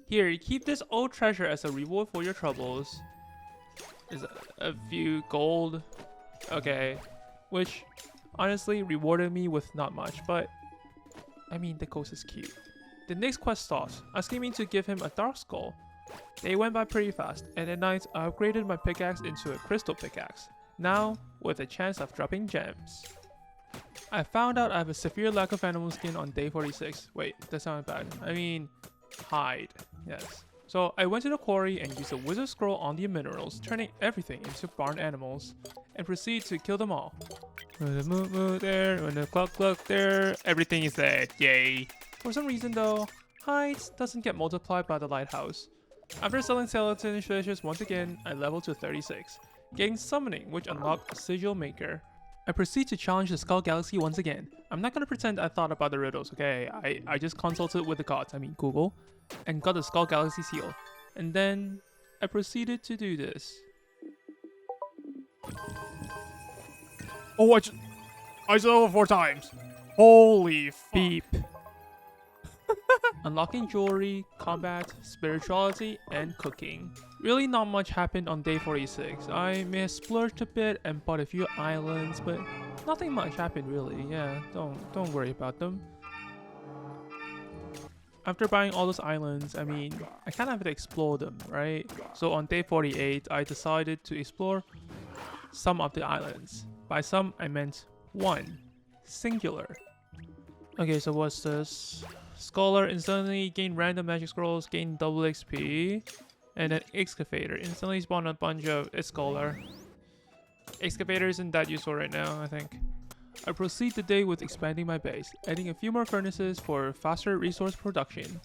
Here, keep this old treasure as a reward for your troubles. Is a few gold. Okay. Which, honestly, rewarded me with not much, but I mean, the ghost is cute. The next quest starts, asking me to give him a dark skull. They went by pretty fast, and at night, I upgraded my pickaxe into a crystal pickaxe. Now, with a chance of dropping gems. I found out I have a severe lack of animal skin on day 46. Wait, that sounded bad. I mean, hide. Yes. So I went to the quarry and used a wizard scroll on the minerals, turning everything into barn animals, and proceed to kill them all. When the moo there, when the cluck there, everything is dead. Yay. For some reason though, height doesn't get multiplied by the lighthouse. After selling skeleton fishes once again, I leveled to 36, getting summoning, which unlocked Sigil Maker. I proceed to challenge the Skull Galaxy once again. I'm not gonna pretend I thought about the riddles, okay? I just consulted with the gods, I mean Google, and got the Skull Galaxy seal. And then I proceeded to do this. Oh, I just leveled 4 times. Holy Beep. Unlocking jewelry, combat, spirituality, and cooking. Really not much happened on day 46. I may have splurged a bit and bought a few islands, but nothing much happened really. Yeah, don't worry about them. After buying all those islands, I mean, I kind of have to explore them, right? So on day 48, I decided to explore some of the islands. By some, I meant one. Singular. Okay, so what's this? Scholar instantly gain random magic scrolls, gain double XP. And then Excavator instantly spawn a bunch of Scholar. Excavator isn't that useful right now, I think. I proceed the day with expanding my base, adding a few more furnaces for faster resource production.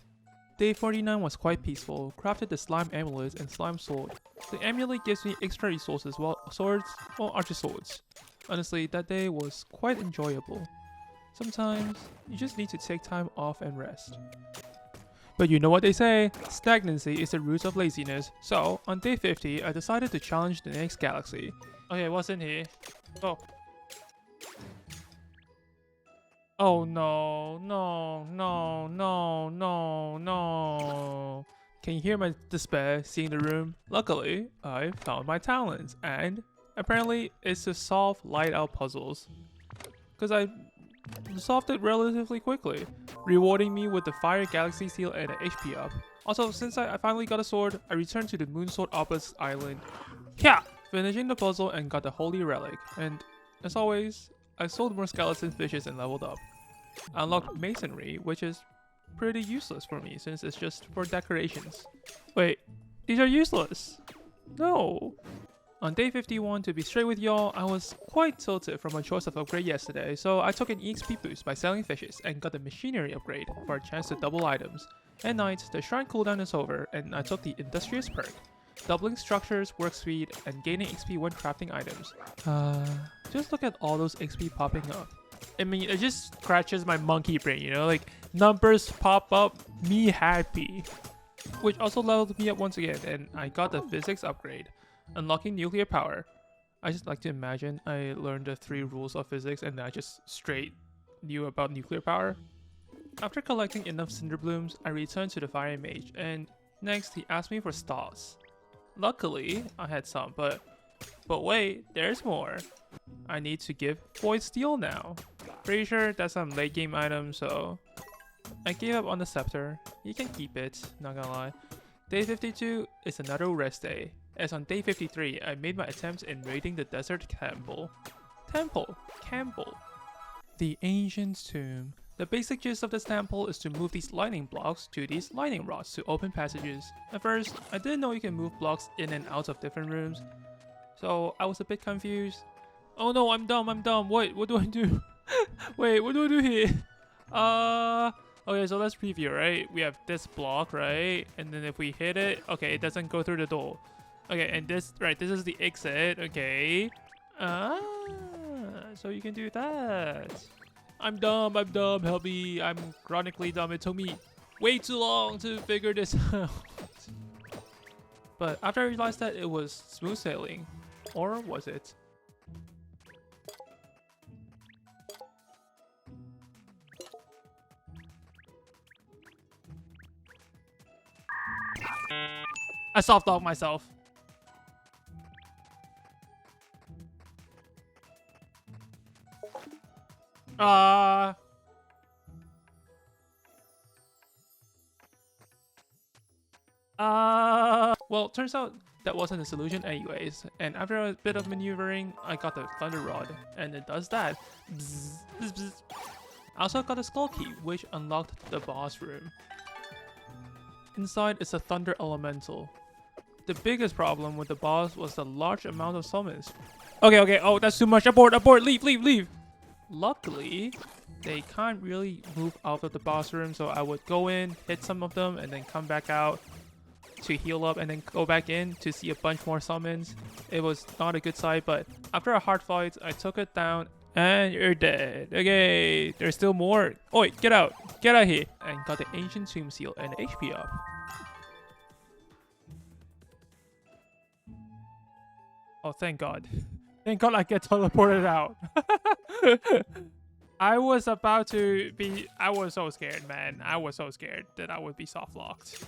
Day 49 was quite peaceful, crafted the slime amulet and slime sword. The amulet gives me extra resources while archer swords. Honestly, that day was quite enjoyable. Sometimes, you just need to take time off and rest. But you know what they say, stagnancy is the root of laziness. So, on day 50, I decided to challenge the next galaxy. Okay, what's in here? Oh. Oh no, no, no, no, no, no. Can you hear my despair seeing the room? Luckily, I found my talents, and apparently it's to solve light out puzzles. Because I solved it relatively quickly, rewarding me with the Fire Galaxy Seal and an HP up. Also, since I finally got a sword, I returned to the Moonsword Obelisk Island. Yeah! Finishing the puzzle and got the Holy Relic. And, as always, I sold more skeleton fishes and leveled up. I unlocked Masonry, which is pretty useless for me since it's just for decorations. Wait, these are useless! No! On day 51, to be straight with y'all, I was quite tilted from my choice of upgrade yesterday, so I took an EXP boost by selling fishes and got the machinery upgrade for a chance to double items. At night, the shrine cooldown is over and I took the industrious perk, doubling structures, work speed, and gaining XP when crafting items. Just look at all those XP popping up. I mean, it just scratches my monkey brain, you know, like numbers pop up, me happy. Which also leveled me up once again and I got the physics upgrade. Unlocking nuclear power. I just like to imagine I learned the 3 rules of physics and I just straight knew about nuclear power. After collecting enough cinder blooms, I returned to the fire mage and next he asked me for stars. Luckily, I had some, but wait, there's more. I need to give void steel now. Pretty sure that's some late game item, so I gave up on the scepter. You can keep it, not gonna lie. Day 52 is another rest day. As on day 53, I made my attempts in raiding the desert temple. Campbell. The ancient tomb. The basic gist of this temple is to move these lightning blocks to these lightning rods to open passages. At first, I didn't know you can move blocks in and out of different rooms, so I was a bit confused. Oh no, I'm dumb. Wait, what do I do? Wait, what do I do here? Okay, so let's preview, right? We have this block, right? And then if we hit it, okay, it doesn't go through the door. Okay, and this, right, this is the exit, okay. So you can do that. I'm dumb, help me. I'm chronically dumb. It took me way too long to figure this out. But after I realized that it was smooth sailing, or was it? I soft-locked myself. Well, turns out that wasn't the solution anyways, and after a bit of maneuvering, I got the thunder rod, and it does that. Bzz, bzz, bzz. I also got a skull key, which unlocked the boss room. Inside is a thunder elemental. The biggest problem with the boss was the large amount of summons. Okay, oh, that's too much. Abort, leave. Luckily, they can't really move out of the boss room, so I would go in, hit some of them, and then come back out to heal up and then go back in to see a bunch more summons. It was not a good sight, but after a hard fight, I took it down and you're dead. Okay, there's still more. Oi, get out here. And got the ancient tomb seal and HP up. Oh, thank God. Thank God I get teleported out. I was so scared, man. I was so scared that I would be soft locked.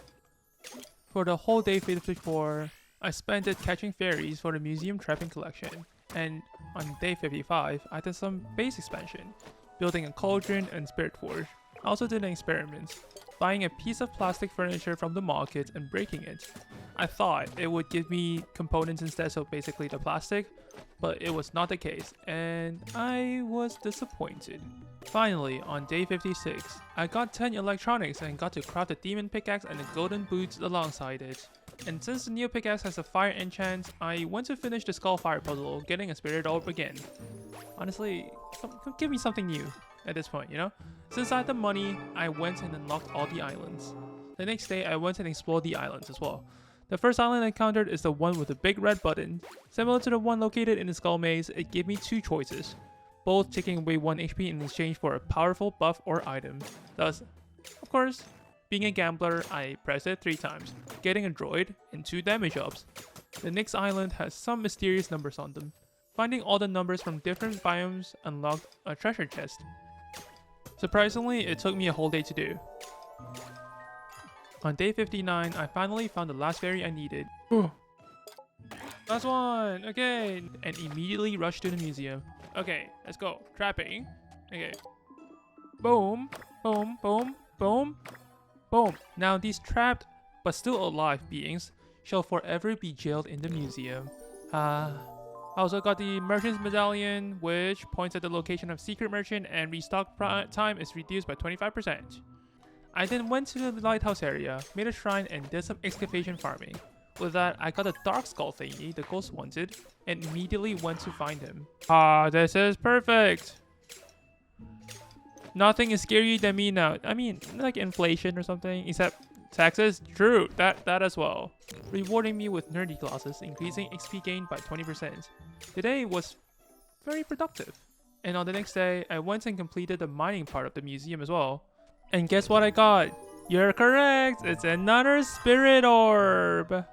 For the whole day 54, I spent it catching fairies for the museum trapping collection. And on day 55, I did some base expansion, building a cauldron and spirit forge. I also did an experiment, buying a piece of plastic furniture from the market and breaking it. I thought it would give me components instead, so basically the plastic, but it was not the case, and I was disappointed. Finally, on day 56, I got 10 electronics and got to craft a demon pickaxe and the golden boots alongside it. And since the new pickaxe has a fire enchant, I went to finish the Skullfire puzzle, getting a spirit orb again. Honestly, give me something new at this point, you know? Since I had the money, I went and unlocked all the islands. The next day, I went and explored the islands as well. The first island I encountered is the one with the big red button. Similar to the one located in the Skull Maze, it gave me two choices, both taking away 1 HP in exchange for a powerful buff or item. Thus, of course, being a gambler, I pressed it 3 times, getting a droid and 2 damage ups. The next island has some mysterious numbers on them. Finding all the numbers from different biomes unlocked a treasure chest. Surprisingly, it took me a whole day to do. On day 59, I finally found the last fairy I needed. Last one! Okay! And immediately rushed to the museum. Okay, let's go. Trapping. Okay. Boom. Boom. Boom. Boom. Boom. Now these trapped, but still alive beings shall forever be jailed in the museum. I also got the Merchant's Medallion, which points at the location of Secret Merchant, and restock time is reduced by 25%. I then went to the lighthouse area, made a shrine, and did some excavation farming. With that, I got a dark skull thingy the ghost wanted, and immediately went to find him. This is perfect! Nothing is scarier than me now. I mean, like inflation or something, except taxes? True, that as well. Rewarding me with nerdy glasses, increasing XP gain by 20%. Today was very productive. And on the next day, I went and completed the mining part of the museum as well. And guess what I got? You're correct! It's another spirit orb!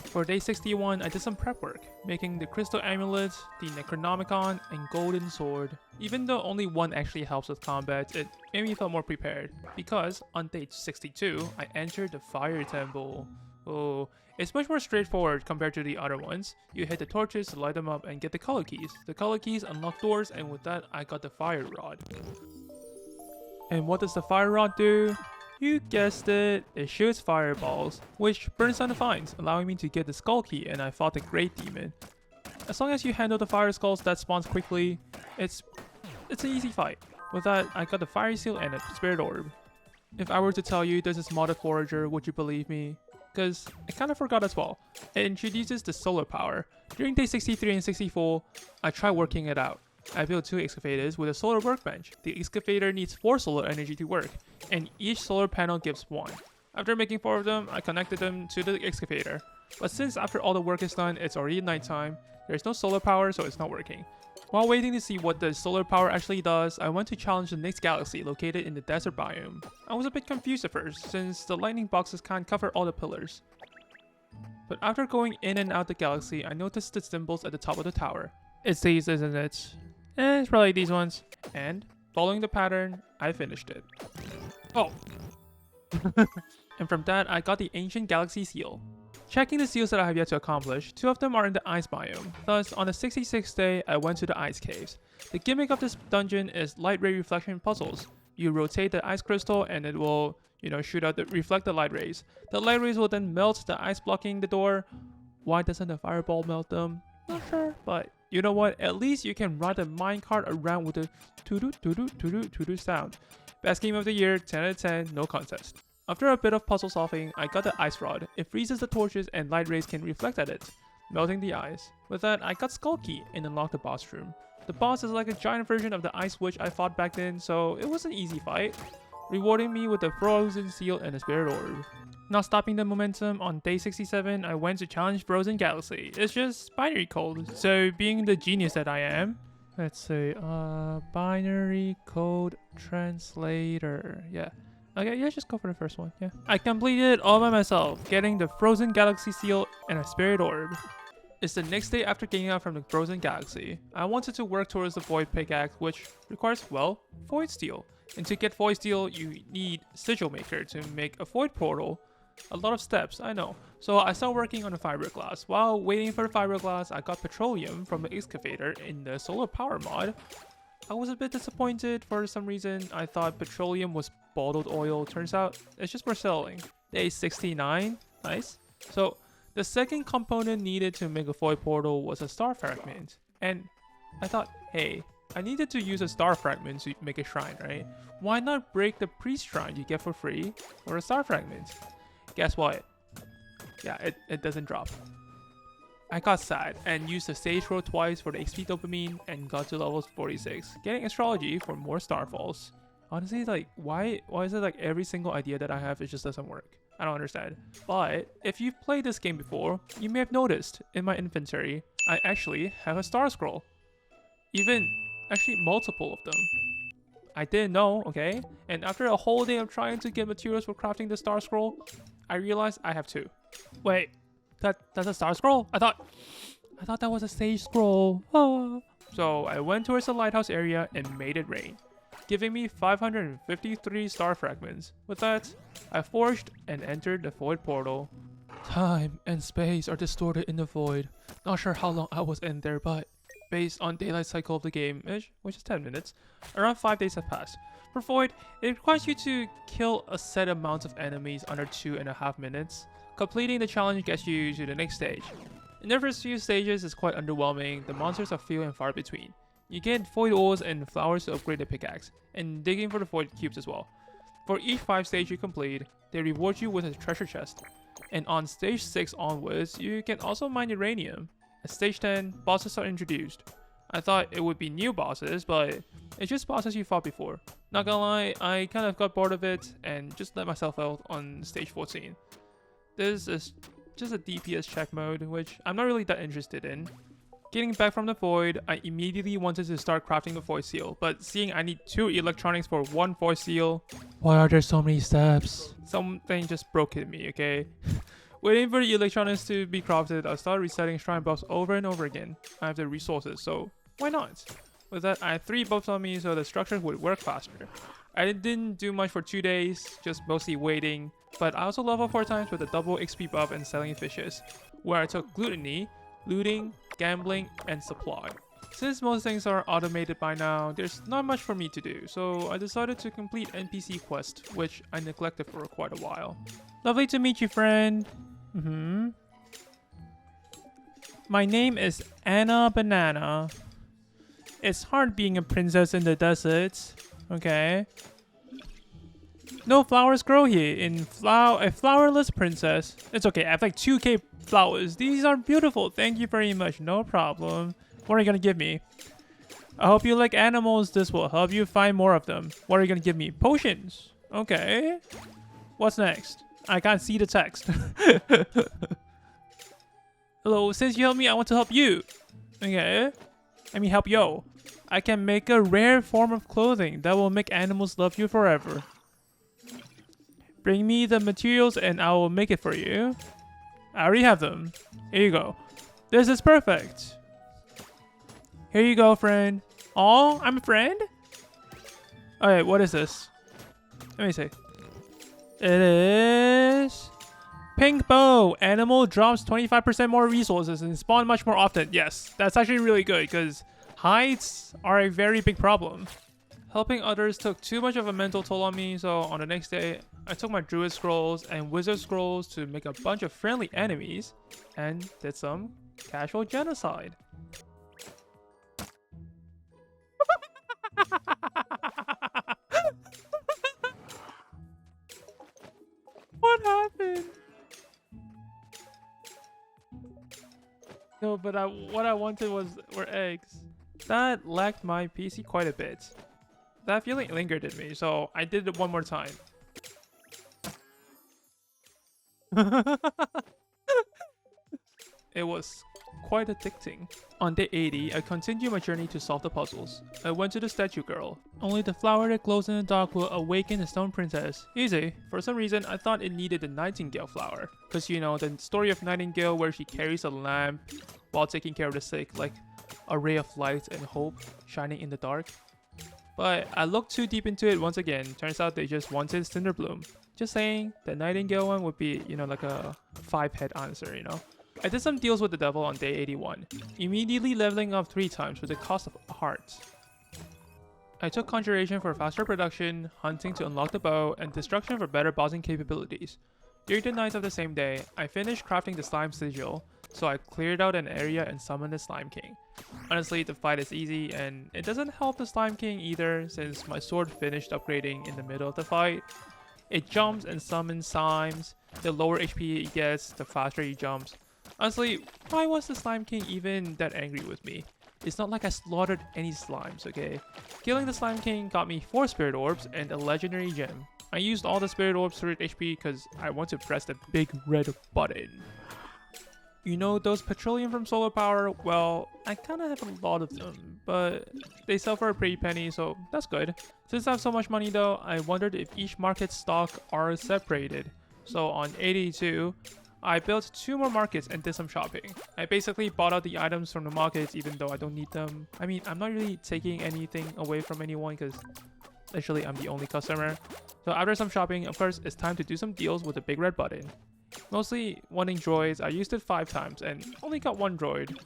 For day 61, I did some prep work, making the crystal amulet, the Necronomicon, and golden sword. Even though only one actually helps with combat, it made me feel more prepared, because on day 62, I entered the fire temple. Oh, it's much more straightforward compared to the other ones. You hit the torches to light them up and get the color keys. The color keys unlock doors, and with that, I got the fire rod. And what does the fire rod do? You guessed it, it shoots fireballs, which burns down the vines, allowing me to get the skull key, and I fought the great demon. As long as you handle the fire skulls that spawns quickly, it's an easy fight. With that, I got the fire seal and a spirit orb. If I were to tell you this is modded Forager, would you believe me? Cause I kinda forgot as well. It introduces the solar power. During day 63 and 64, I tried working it out. I built 2 excavators with a solar workbench. The excavator needs 4 solar energy to work, and each solar panel gives 1. After making 4 of them, I connected them to the excavator. But since after all the work is done, it's already nighttime, there's no solar power, so it's not working. While waiting to see what the solar power actually does, I went to challenge the next galaxy located in the desert biome. I was a bit confused at first, since the lightning boxes can't cover all the pillars. But after going in and out the galaxy, I noticed the symbols at the top of the tower. It's these, isn't it? It's probably these ones. And, following the pattern, I finished it. Oh! And from that, I got the Ancient Galaxy Seal. Checking the seals that I have yet to accomplish, 2 of them are in the ice biome. Thus, on the 66th day, I went to the ice caves. The gimmick of this dungeon is light ray reflection puzzles. You rotate the ice crystal and it will, reflect the light rays. The light rays will then melt the ice blocking the door. Why doesn't the fireball melt them? Not sure, but you know what? At least you can ride the minecart around with a to-do sound. Best game of the year, 10 out of 10, no contest. After a bit of puzzle solving, I got the ice rod. It freezes the torches and light rays can reflect at it, melting the ice. With that, I got Skull Key and unlocked the boss room. The boss is like a giant version of the Ice Witch I fought back then, so it was an easy fight, rewarding me with a Frozen Seal and a Spirit Orb. Not stopping the momentum, on day 67, I went to challenge Frozen Galaxy. It's just binary code, so being the genius that I am, let's say, binary code translator, yeah. Okay, yeah, just go for the first one, yeah. I completed it all by myself, getting the Frozen Galaxy Seal and a Spirit Orb. It's the next day after getting out from the Frozen Galaxy. I wanted to work towards the Void Pickaxe, which requires, well, Void Steel. And to get Void Steel, you need Sigil Maker to make a Void Portal. A lot of steps, I know. So I started working on the fiberglass. While waiting for the fiberglass, I got petroleum from the excavator in the solar power mod. I was a bit disappointed for some reason. I thought petroleum was bottled oil. Turns out it's just for selling. Day 69, nice. So the second component needed to make a void portal was a star fragment. And I thought, hey, I needed to use a star fragment to make a shrine, right? Why not break the priest shrine you get for free for a star fragment? Guess what? Yeah, it doesn't drop. I got sad and used the stage roll twice for the XP dopamine and got to level 46, getting astrology for more starfalls. Honestly, like, why is it like every single idea that I have, it just doesn't work? I don't understand. But if you've played this game before, you may have noticed in my inventory, I actually have a star scroll. Actually multiple of them. I didn't know, okay? And after a whole day of trying to get materials for crafting the star scroll, I realized I have two. Wait, that's a star scroll? I thought that was a stage scroll. Oh. So I went towards the lighthouse area and made it rain, giving me 553 star fragments. With that, I forged and entered the void portal. Time and space are distorted in the void. Not sure how long I was in there, but based on daylight cycle of the game, which is 10 minutes, around 5 days have passed. For void, it requires you to kill a set amount of enemies under 2.5 minutes. Completing the challenge gets you to the next stage. In the first few stages is quite underwhelming. The monsters are few and far between. You get void ores and flowers to upgrade the pickaxe, and digging for the void cubes as well. For each 5 stage you complete, they reward you with a treasure chest. And on stage 6 onwards, you can also mine uranium. At stage 10, bosses are introduced. I thought it would be new bosses, but it's just bosses you fought before. Not gonna lie, I kind of got bored of it and just let myself out on stage 14. This is just a DPS check mode, which I'm not really that interested in. Getting back from the void, I immediately wanted to start crafting a void seal, but seeing I need 2 electronics for 1 void seal, why are there so many steps? Something just broke in me, okay? Waiting for the electronics to be crafted, I started resetting shrine buffs over and over again. I have the resources, so why not? With that, I had 3 buffs on me so the structure would work faster. I didn't do much for 2 days, just mostly waiting, but I also leveled 4 times with a double XP buff and selling fishes, where I took gluttony, looting, gambling, and supply. Since most things are automated by now, there's not much for me to do, so I decided to complete NPC quest, which I neglected for quite a while. Lovely to meet you, friend. My name is Anna Banana. It's hard being a princess in the desert. Okay. No flowers grow here in a flowerless princess. It's okay, I have like 2k flowers. These are beautiful. Thank you very much. No problem. What are you gonna give me? I hope you like animals. This will help you find more of them. What are you gonna give me? Potions. Okay. What's next? I can't see the text. Hello, since you helped me, I want to help you. Okay. I mean, help yo. I can make a rare form of clothing that will make animals love you forever. Bring me the materials and I will make it for you. I already have them. Here you go. This is perfect. Here you go, friend. Oh, I'm a friend? Alright, what is this? Let me see. It is... Pink bow. Animal drops 25% more resources and spawn much more often. Yes, that's actually really good because hides are a very big problem. Helping others took too much of a mental toll on me, so on the next day, I took my druid scrolls and wizard scrolls to make a bunch of friendly enemies and did some casual genocide. What happened? No, but what I wanted were eggs. That lagged my PC quite a bit. That feeling lingered in me, so I did it one more time. It was quite addicting. On day 80, I continued my journey to solve the puzzles. I went to the statue girl. Only the flower that glows in the dark will awaken the stone princess. Easy. For some reason, I thought it needed the nightingale flower. Cause you know, the story of Nightingale where she carries a lamp while taking care of the sick, like a ray of light and hope shining in the dark. But I looked too deep into it once again. Turns out they just wanted Cinderbloom. Just saying, the Nightingale one would be, you know, like a 5-head answer, you know? I did some deals with the devil on day 81, immediately leveling up 3 times with the cost of a heart. I took conjuration for faster production, hunting to unlock the bow, and destruction for better bossing capabilities. During the nights of the same day, I finished crafting the slime sigil, so I cleared out an area and summoned the Slime King. Honestly, the fight is easy, and it doesn't help the Slime King either since my sword finished upgrading in the middle of the fight. It jumps and summons slimes. The lower HP he gets, the faster he jumps. Honestly, why was the Slime King even that angry with me? It's not like I slaughtered any slimes, okay? Killing the Slime King got me 4 Spirit Orbs and a Legendary Gem. I used all the Spirit Orbs for HP because I want to press the big red button. You know those petroleum from solar power? Well, I kinda have a lot of them, but they sell for a pretty penny, so that's good. Since I have so much money though, I wondered if each market stock are separated. So on 82, I built 2 more markets and did some shopping. I basically bought out the items from the markets even though I don't need them. I mean, I'm not really taking anything away from anyone because literally I'm the only customer. So after some shopping, of course, it's time to do some deals with the big red button. Mostly wanting droids, I used it 5 times and only got 1 droid.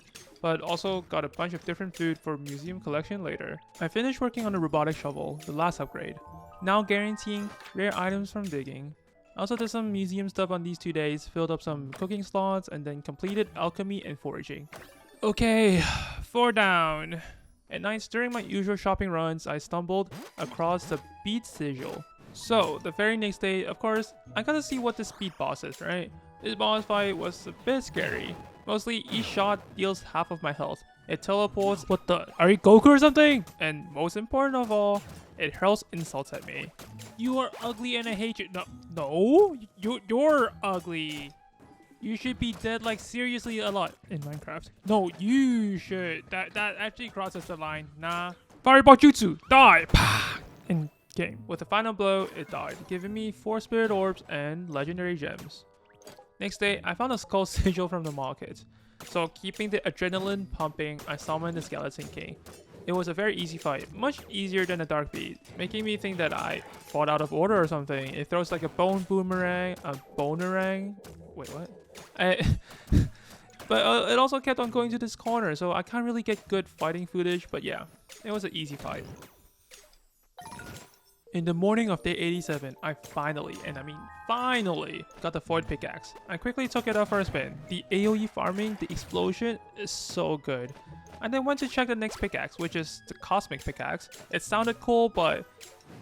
But also got a bunch of different food for museum collection later. I finished working on the robotic shovel, the last upgrade. Now guaranteeing rare items from digging. I also did some museum stuff on these 2 days, filled up some cooking slots, and then completed alchemy and foraging. Okay, 4 down. At nights during my usual shopping runs, I stumbled across the beat sigil. So, the very next day, of course, I got to see what this beat boss is, right? This boss fight was a bit scary. Mostly, each shot deals half of my health. It teleports, what the, are you Goku or something? And most important of all, it hurls insults at me. You are ugly and I hate you. No, you're ugly. You should be dead like seriously a lot in Minecraft. No, you should. That actually crosses the line. Nah. Fireball jutsu, die. In game. With the final blow, it died, giving me 4 spirit orbs and legendary gems. Next day, I found a skull sigil from the market. So keeping the adrenaline pumping, I summoned the Skeleton King. It was a very easy fight, much easier than a dark beat, making me think that I fought out of order or something. It throws like a bone boomerang, a bonerang. Wait, what? But it also kept on going to this corner, so I can't really get good fighting footage, but yeah, it was an easy fight. In the morning of day 87, I finally, and I mean finally, got the Void Pickaxe. I quickly took it out for a spin. The AoE farming, the explosion is so good. I then went to check the next pickaxe, which is the Cosmic Pickaxe. It sounded cool, but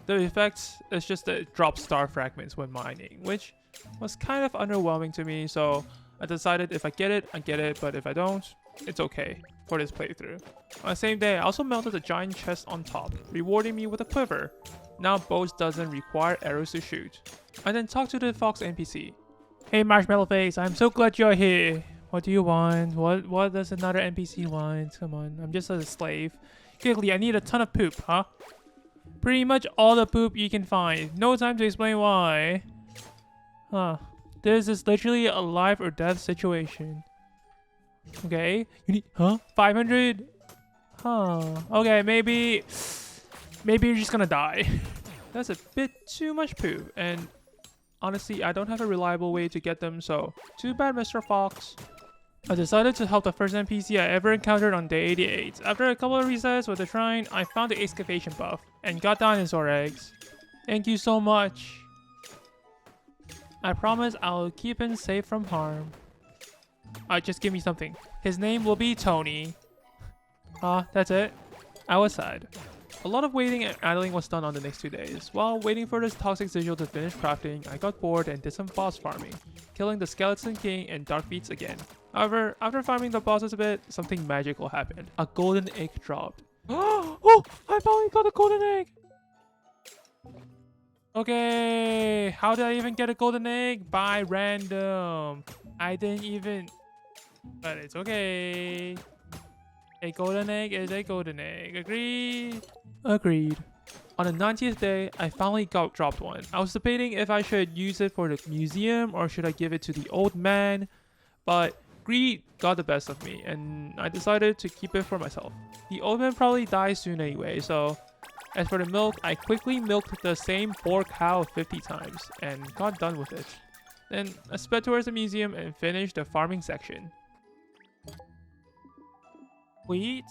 the effect is just that it drops star fragments when mining, which was kind of underwhelming to me, so I decided if I get it, I get it, but if I don't, it's okay for this playthrough. On the same day, I also melted a giant chest on top, rewarding me with a quiver. Now bows doesn't require arrows to shoot. I then talked to the Fox NPC. Hey Marshmallow Face, I'm so glad you're here. What do you want? What does another NPC want? Come on, I'm just a slave. Quickly, I need a ton of poop, huh? Pretty much all the poop you can find. No time to explain why. Huh. This is literally a life or death situation. Okay, you need, huh? 500? Huh. Okay, maybe you're just gonna die. That's a bit too much poop, and honestly, I don't have a reliable way to get them, so too bad, Mr. Fox. I decided to help the first NPC I ever encountered on day 88. After a couple of resets with the shrine, I found the excavation buff and got dinosaur eggs. Thank you so much. I promise I'll keep him safe from harm. Just give me something. His name will be Tony. That's it? I was sad. A lot of waiting and idling was done on the next 2 days. While waiting for this toxic sigil to finish crafting, I got bored and did some boss farming, killing the Skeleton King and Dark Beats again. However, after farming the bosses a bit, something magical happened. A golden egg dropped. Oh, I finally got a golden egg. Okay, how did I even get a golden egg? By random. I didn't even... But it's okay. A golden egg is a golden egg. Agreed? Agreed. On the 90th day, I finally got dropped one. I was debating if I should use it for the museum or should I give it to the old man. But greed got the best of me and I decided to keep it for myself. The old man probably dies soon anyway, so... As for the milk, I quickly milked the same poor cow 50 times and got done with it. Then I sped towards the museum and finished the farming section. Wheat,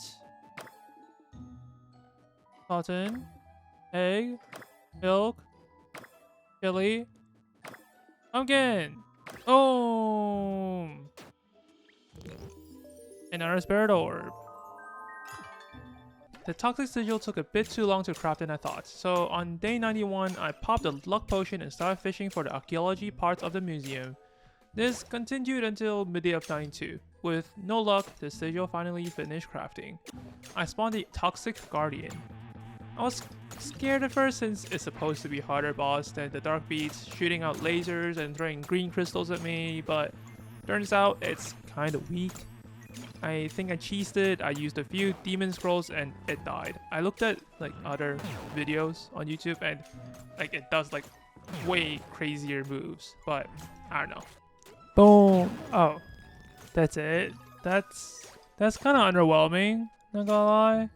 cotton, egg, milk, chili, pumpkin, boom! Another spirit orb. The toxic sigil took a bit too long to craft than I thought, so on day 91 I popped a luck potion and started fishing for the archaeology parts of the museum. This continued until midday of 92. With no luck, the sigil finally finished crafting. I spawned the toxic guardian. I was scared at first since it's supposed to be a harder boss than the dark beasts, shooting out lasers and throwing green crystals at me, but turns out it's kinda weak. I think I cheesed it, I used a few demon scrolls and it died. I looked at like other videos on YouTube and like it does like way crazier moves, but I don't know. Boom! Oh, that's it? That's kind of underwhelming, not gonna lie.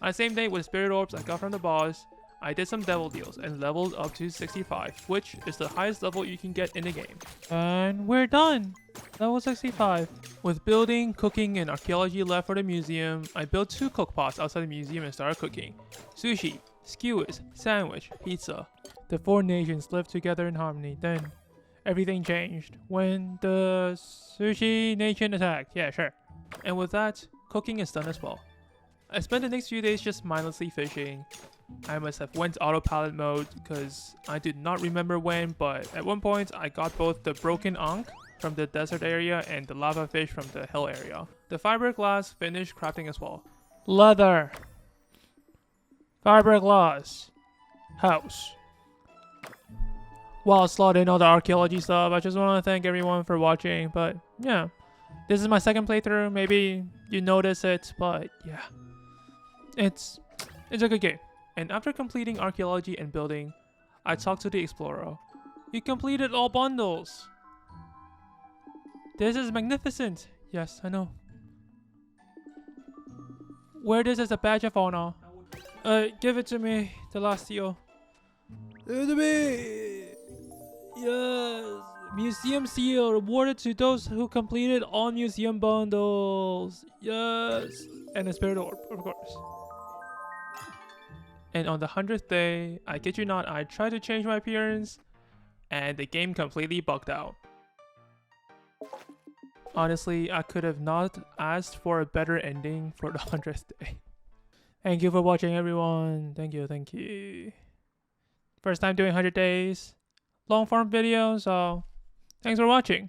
On the same day with spirit orbs I got from the boss, I did some devil deals and leveled up to 65, which is the highest level you can get in the game. And we're done! Level 65. With building, cooking, and archaeology left for the museum, I built 2 cookpots outside the museum and started cooking. Sushi, skewers, sandwich, pizza. The 4 nations lived together in harmony. Then, everything changed when the sushi nation attacked. Yeah, sure. And with that, cooking is done as well. I spent the next few days just mindlessly fishing. I must have went autopilot mode because I do not remember when, but at one point I got both the broken ankh from the desert area and the lava fish from the hill area. The fiberglass finished crafting as well. Leather, fiberglass, house. While slotting all the archaeology stuff, I just want to thank everyone for watching, but yeah. This is my second playthrough, maybe you notice it, but yeah. It's a good game. And after completing archaeology and building, I talked to the explorer. You completed all bundles! This is magnificent! Yes, I know. Wear this as a badge of honor. Give it to me, the last seal. Give it to me! Yes! Museum seal awarded to those who completed all museum bundles. Yes! And a spirit orb, of course. And on the 100th day, I kid you not, I tried to change my appearance, and the game completely bugged out. Honestly, I could have not asked for a better ending for the 100th day. Thank you for watching, everyone. Thank you. First time doing 100 days. Long form video, so thanks for watching.